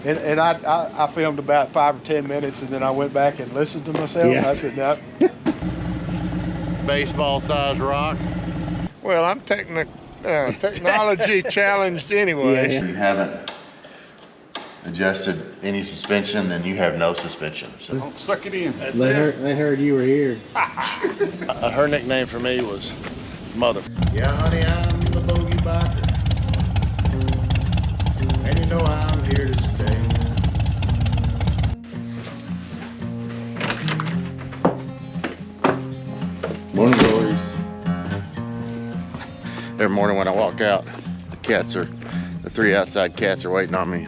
And I filmed about 5 or 10 minutes, and then I went back and listened to myself. Yeah. I said, no. Baseball size rock. Well, I'm technology challenged anyway. Yeah. You haven't adjusted any suspension, then you have no suspension. So Don't suck it in. They heard you were here. her nickname for me was Mother. Yeah, honey, I'm the bogey biker. And you know I'm here to stay. Morning, glories. Every morning when I walk out, the 3 outside cats are waiting on me.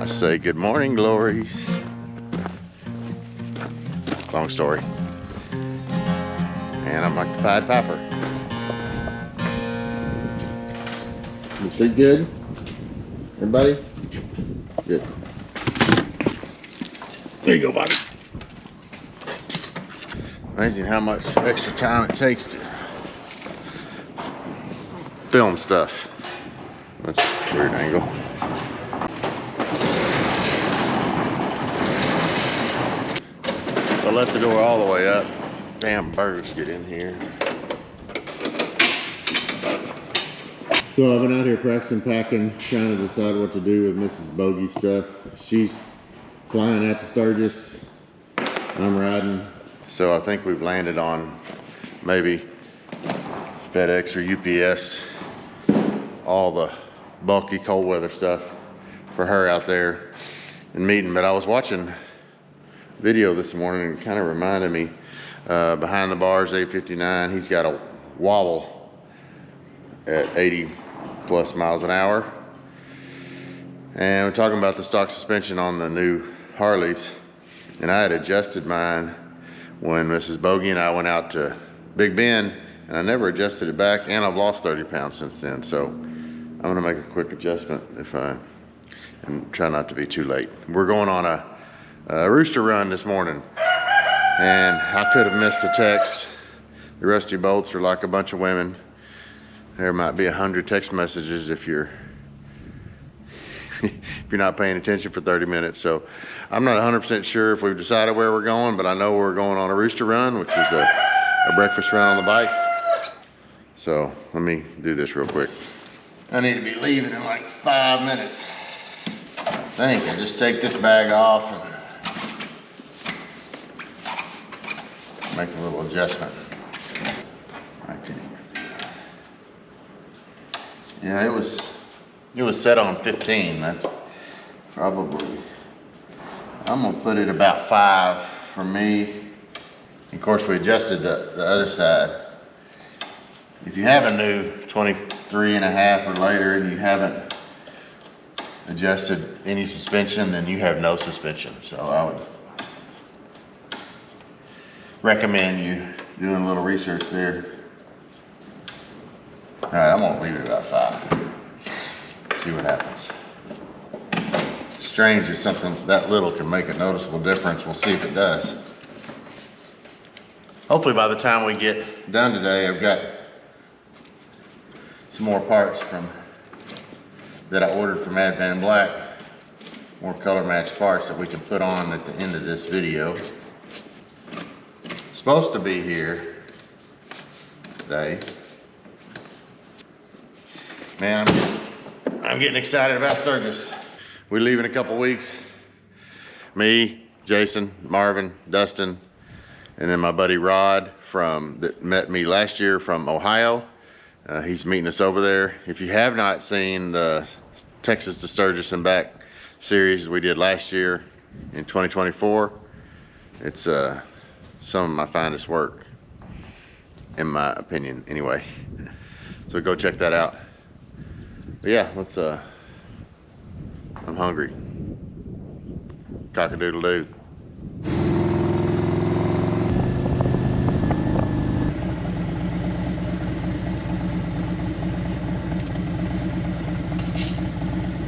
I say, good morning, glories. Long story. And I'm like the Pied Piper. You sleep good? Everybody? Good. There you go, buddy. Amazing how much extra time it takes to film stuff. That's a weird angle. I left the door all the way up. Damn birds get in here. So I've been out here practicing packing, trying to decide what to do with Mrs. Bogey's stuff. She's flying out to Sturgis. I'm riding. So I think we've landed on maybe FedEx or UPS, all the bulky cold weather stuff for her out there and meeting. But I was watching video this morning and it kind of reminded me, behind the bars 859, he's got a wobble at 80 plus miles an hour. And we're talking about the stock suspension on the new Harleys. And I had adjusted mine when Mrs. Bogey and I went out to Big Bend, and I never adjusted it back, and I've lost 30 pounds since then. So I'm gonna make a quick adjustment and try not to be too late. We're going on a Rooster Run this morning, and I could have missed a text. The Rusty Bolts are like a bunch of women. There might be 100 text messages if you're not paying attention for 30 minutes. So I'm not 100% sure if we've decided where we're going, but I know we're going on a Rooster Run, which is a breakfast run on the bike. So let me do this real quick. I need to be leaving in like 5 minutes. I think I just take this bag off and make a little adjustment. Yeah, it was set on 15. That's probably, I'm gonna put it about 5 for me. Of course, we adjusted the other side. If you have a new 23.5 or later and you haven't adjusted any suspension, then you have no suspension. So I would recommend you doing a little research there. All right, I'm gonna leave it about 5. See what happens. Strange if something that little can make a noticeable difference. We'll see if it does. Hopefully by the time we get done today, I've got some more parts that I ordered from Ad Van Black. More color matched parts that we can put on at the end of this video. Supposed to be here today. Man, I'm getting excited about Sturgis. We leave in a couple weeks. Me, Jason, Marvin, Dustin, and then my buddy Rod that met me last year from Ohio. He's meeting us over there. If you have not seen the Texas to Sturgis and Back series we did last year in 2024, it's some of my finest work, in my opinion, anyway. So go check that out. But yeah, I'm hungry. Cock-a-doodle-doo.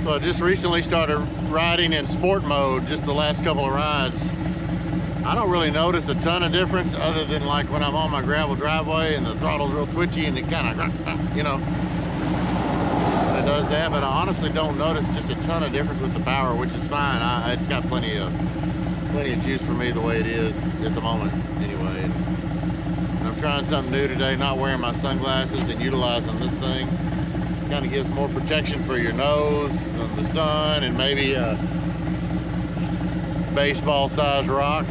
So I just recently started riding in sport mode, just the last couple of rides. I don't really notice a ton of difference other than like when I'm on my gravel driveway and the throttle's real twitchy and it kind of, you know. it does that, but I honestly don't notice just a ton of difference with the power, which is fine. It's got plenty of juice for me the way it is at the moment anyway. And I'm trying something new today, not wearing my sunglasses and utilizing this thing. Kind of gives more protection for your nose from the sun and maybe a baseball sized rock.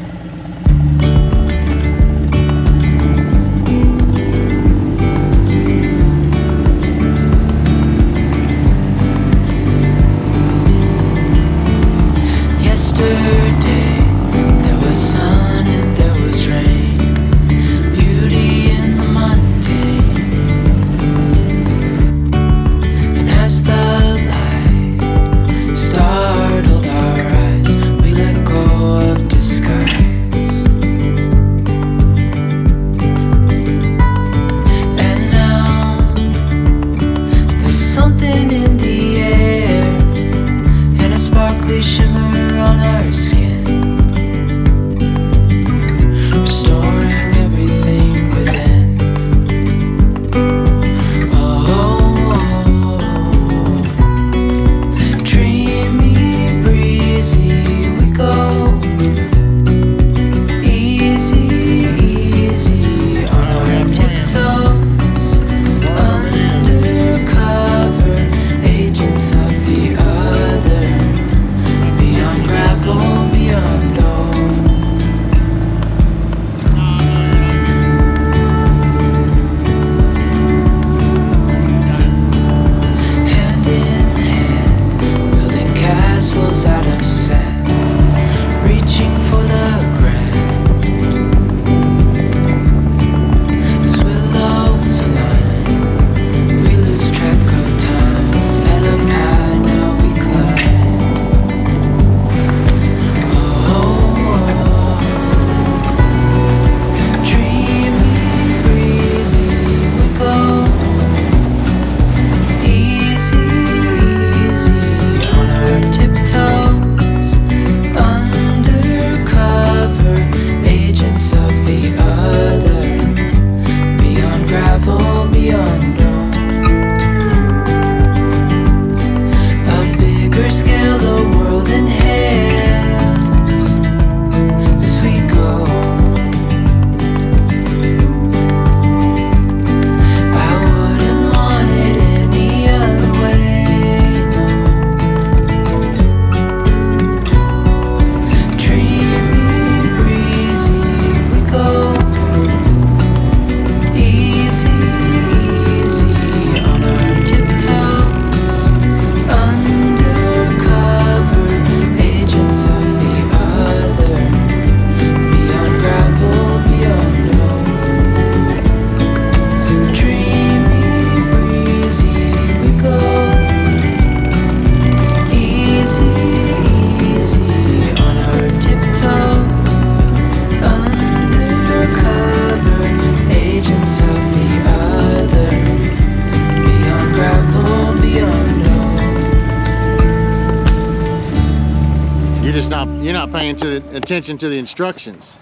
You're not paying attention to the instructions.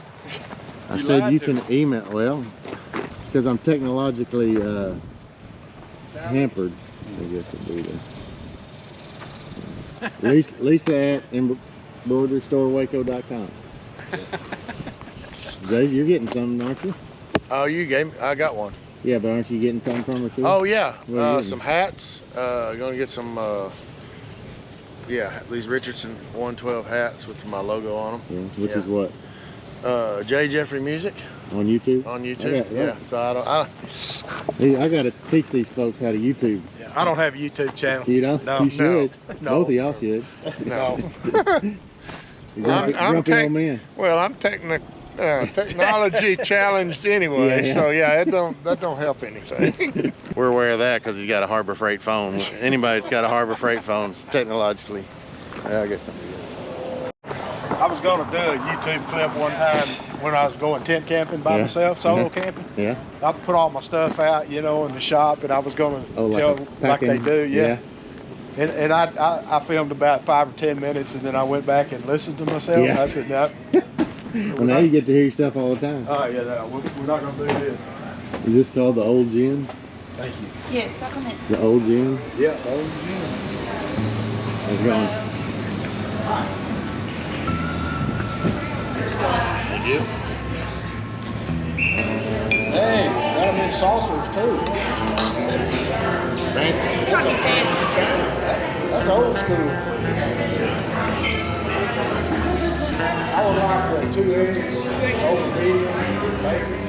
I said you can email. Well, it's because I'm technologically hampered. I guess it'd be the Lisa at embroiderystorewaco.com. Jay, you're getting something, aren't you? Oh, you gave me. I got one. Yeah, but aren't you getting something from her too? Oh yeah, some hats. Gonna get some. Yeah, these Richardson 112 hats with my logo on them. Yeah, which is what? J. Jeffrey Music. On YouTube? On YouTube, yeah. So I gotta teach these folks how to YouTube. Yeah, I don't have a YouTube channel. You don't? No, you should. No. Both of y'all should. No. Grumpy old man. Well, I'm technology challenged anyway, so yeah, that don't help anything. We're aware of that because he's got a Harbor Freight phone. Anybody that's got a Harbor Freight phone is technologically, I guess I'm good. I was going to do a YouTube clip one time when I was going tent camping by myself, solo camping. Yeah. I put all my stuff out, in the shop, and I was going to tell like they do, yeah. And I filmed about 5 or 10 minutes, and then I went back and listened to myself. Yeah. I said, no. Well, now you get to hear yourself all the time. Oh, yeah, we're not going to do this. Is this called the old gin? Thank you. Yes, I'll come in. The old gym? Yeah, the old gym. How's it going? Thank you. Hey, got them in saucers too. Fancy. Trying to be fancy. That's old school. I would like the 2 eggs, over medium, bacon.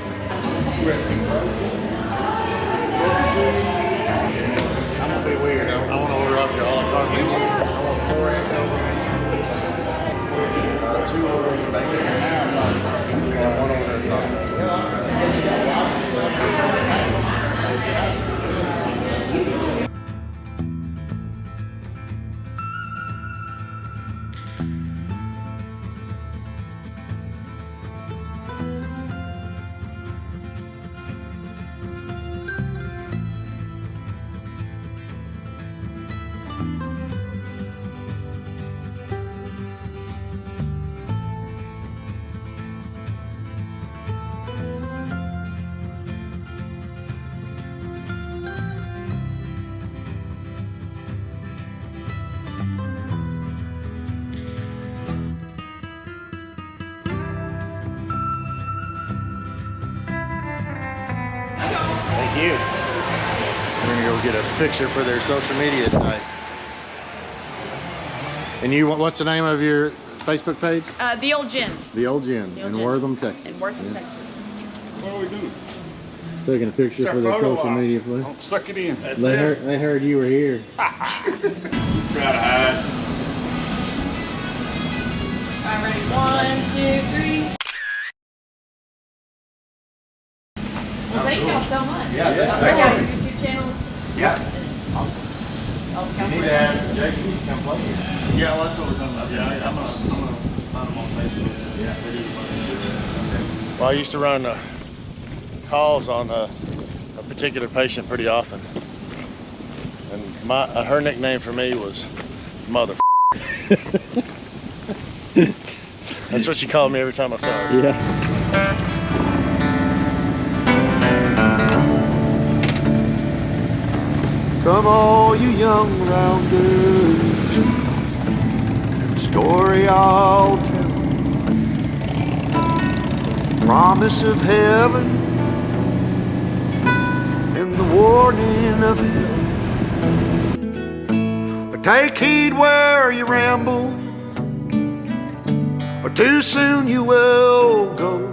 I'm gonna be weird. I want to order off your a la carte menu. I want 4 eggs over. 2 orders of bacon. And 1 order of sausage. Thank you. We're gonna go get a picture for their social media tonight. And you, what's the name of your Facebook page? The Old Gin. The Old Gin The Old in Gin. Wortham, Texas. In Wortham, Yeah. Texas. What do we do? Taking a picture for their social media play. Don't suck it in. They heard you were here. Try to hide. All right, ready? 1, 2, 3. Well, thank y'all so much. Yeah, I'll check out your YouTube channels. Yeah. I'll You come need for to it. add some Jason, you can come play here. Yeah, well, that's what we're talking about. Yeah, I'm gonna find them on Facebook. Yeah, they do. Well, I used to run calls on a particular patient pretty often. And her nickname for me was Mother. That's what she called me every time I saw her. Yeah. Come all you young rounders, and a story I'll tell. The promise of heaven and the warning of hell. But take heed where you ramble, or too soon you will go.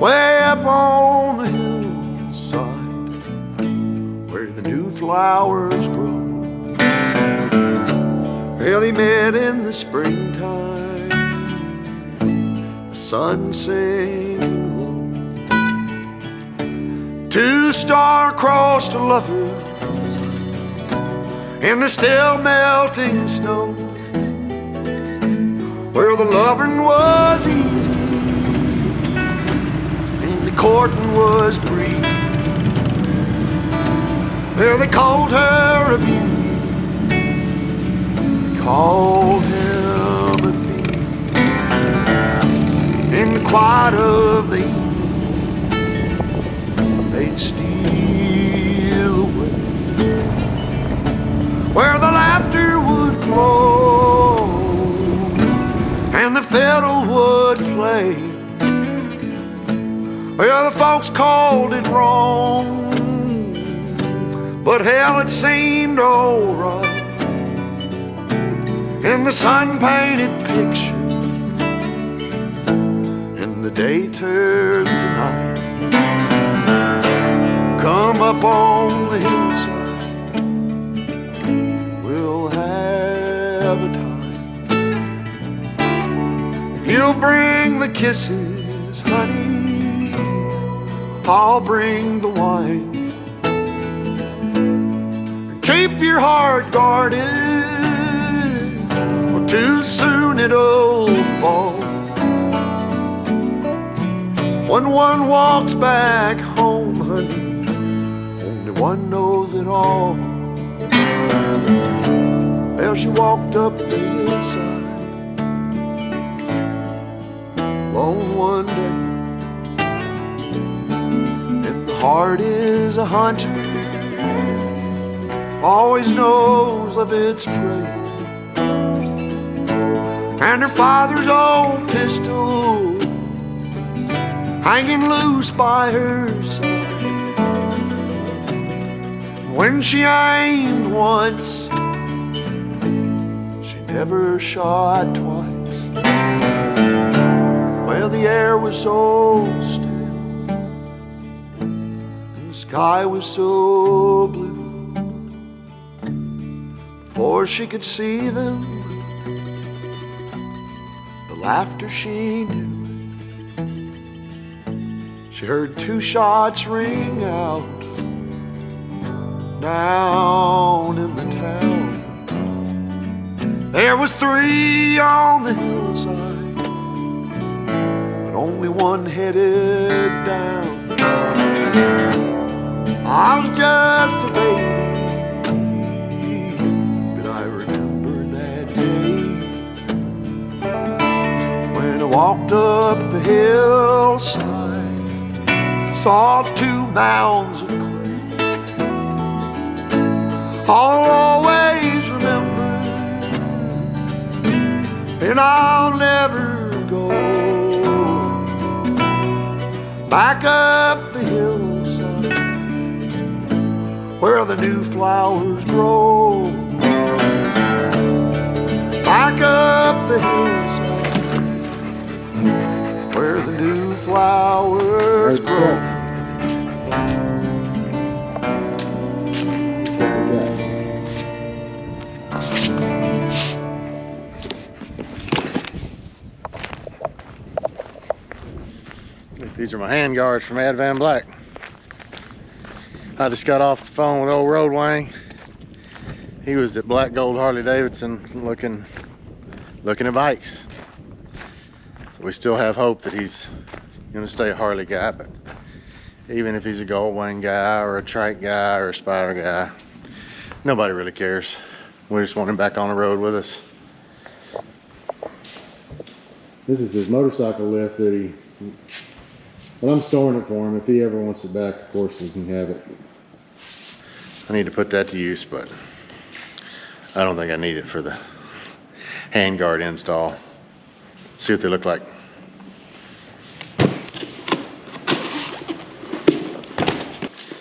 Way up on the hillside where the new flowers grow. Well, they met in the springtime, the sun sinking low. 2 star-crossed lovers in the still melting snow. Well, the loving was easy and the courting was brief. Well, they called her a beauty, they called him a thief. In the quiet of the evening, they'd steal away where the laughter would flow and the fiddle would play. Well, the folks called it wrong, but hell, it seemed alright. In the sun-painted picture, and the day turned to night. Come up on the hillside, we'll have a time. If you'll bring the kisses, honey, I'll bring the wine. Keep your heart guarded, or too soon it'll fall. When one walks back home, honey, only one knows it all. Well, she walked up the hillside alone one day, and the heart is a hunter, always knows of its prey. And her father's old pistol hanging loose by her side. When she aimed once, she never shot twice. Well, the air was so still and the sky was so blue, before she could see them, the laughter she knew. She heard 2 shots ring out down in the town. There was 3 on the hillside, but only 1 headed down. I was just a baby, but I remember that day when I walked up the hillside, saw 2 mounds of clay. I'll always remember, and I'll never go back up the hillside where the new flowers grow. Back up the hillside where the new flowers grow. These are my hand guards from Ed Van Black. I just got off the phone with old Road Wang. He was at Black Gold Harley-Davidson looking at bikes. So we still have hope that he's gonna stay a Harley guy, but even if he's a Gold Wang guy or a trike guy or a Spider guy, nobody really cares. We just want him back on the road with us. This is his motorcycle lift that he, well, I'm storing it for him. If he ever wants it back, of course he can have it. I need to put that to use, but I don't think I need it for the handguard install. Let's see what they look like.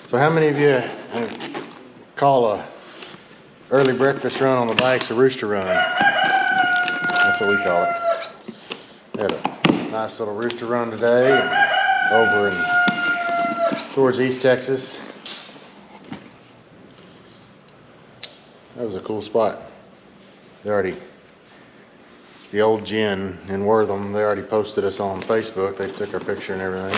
So how many of you call a early breakfast run on the bikes a Rooster Run? That's what we call it. Had a nice little Rooster Run today over towards East Texas. That was a cool spot. It's the old gin in Wortham. They already posted us on Facebook. They took our picture and everything.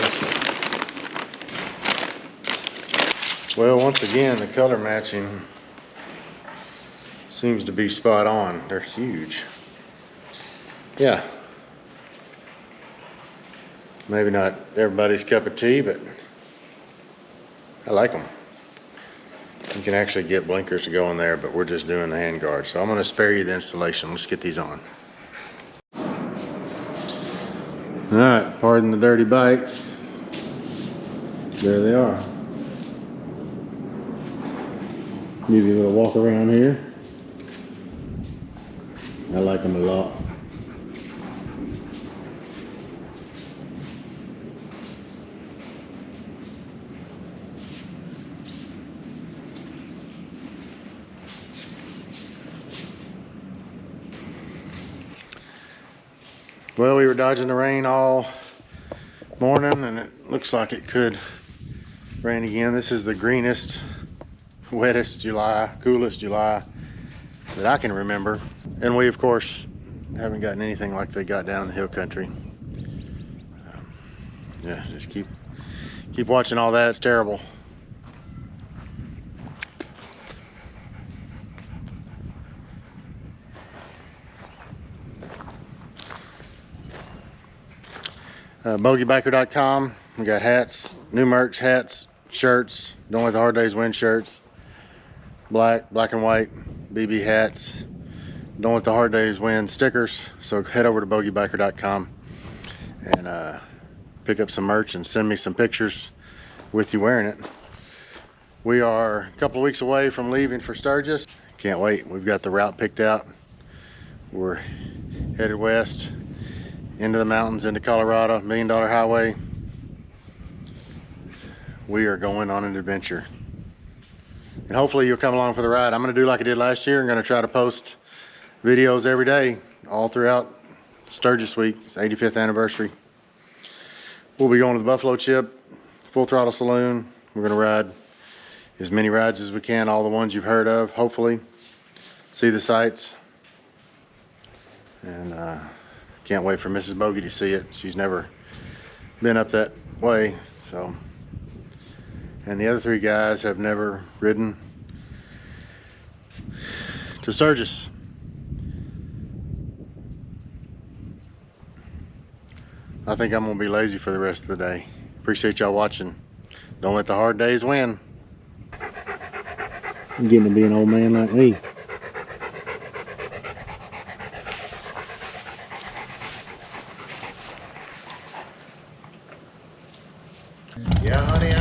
Well, once again, the color matching seems to be spot on. They're huge. Yeah. Maybe not everybody's cup of tea, but I like them. You can actually get blinkers to go in there, but we're just doing the hand guard. So I'm gonna spare you the installation. Let's get these on. All right, pardon the dirty bike. There they are. Give you a little walk around here. I like them a lot. Well, we were dodging the rain all morning, and it looks like it could rain again. This is the greenest, wettest July, coolest July that I can remember. And we, of course, haven't gotten anything like they got down in the hill country. Yeah, just keep watching all that. It's terrible. Bogeybiker.com. We got hats, new merch, hats, shirts, Don't Let the Hard Days Win shirts, black and white BB hats, Don't Let the Hard Days Win stickers. So head over to bogeybiker.com and pick up some merch and send me some pictures with you wearing it. We are a couple of weeks away from leaving for Sturgis. Can't wait. We've got the route picked out. We're headed west into the mountains, into Colorado, $1 Million Highway. We are going on an adventure. And hopefully you'll come along for the ride. I'm gonna do like I did last year. I'm gonna try to post videos every day, all throughout Sturgis week. It's 85th anniversary. We'll be going to the Buffalo Chip, Full Throttle Saloon. We're gonna ride as many rides as we can, all the ones you've heard of, hopefully. See the sights. And can't wait for Mrs. Bogey to see it. She's never been up that way, so. And the other 3 guys have never ridden to Sturgis. I think I'm gonna be lazy for the rest of the day. Appreciate y'all watching. Don't let the hard days win. I'm getting to be an old man like me. Yeah, honey,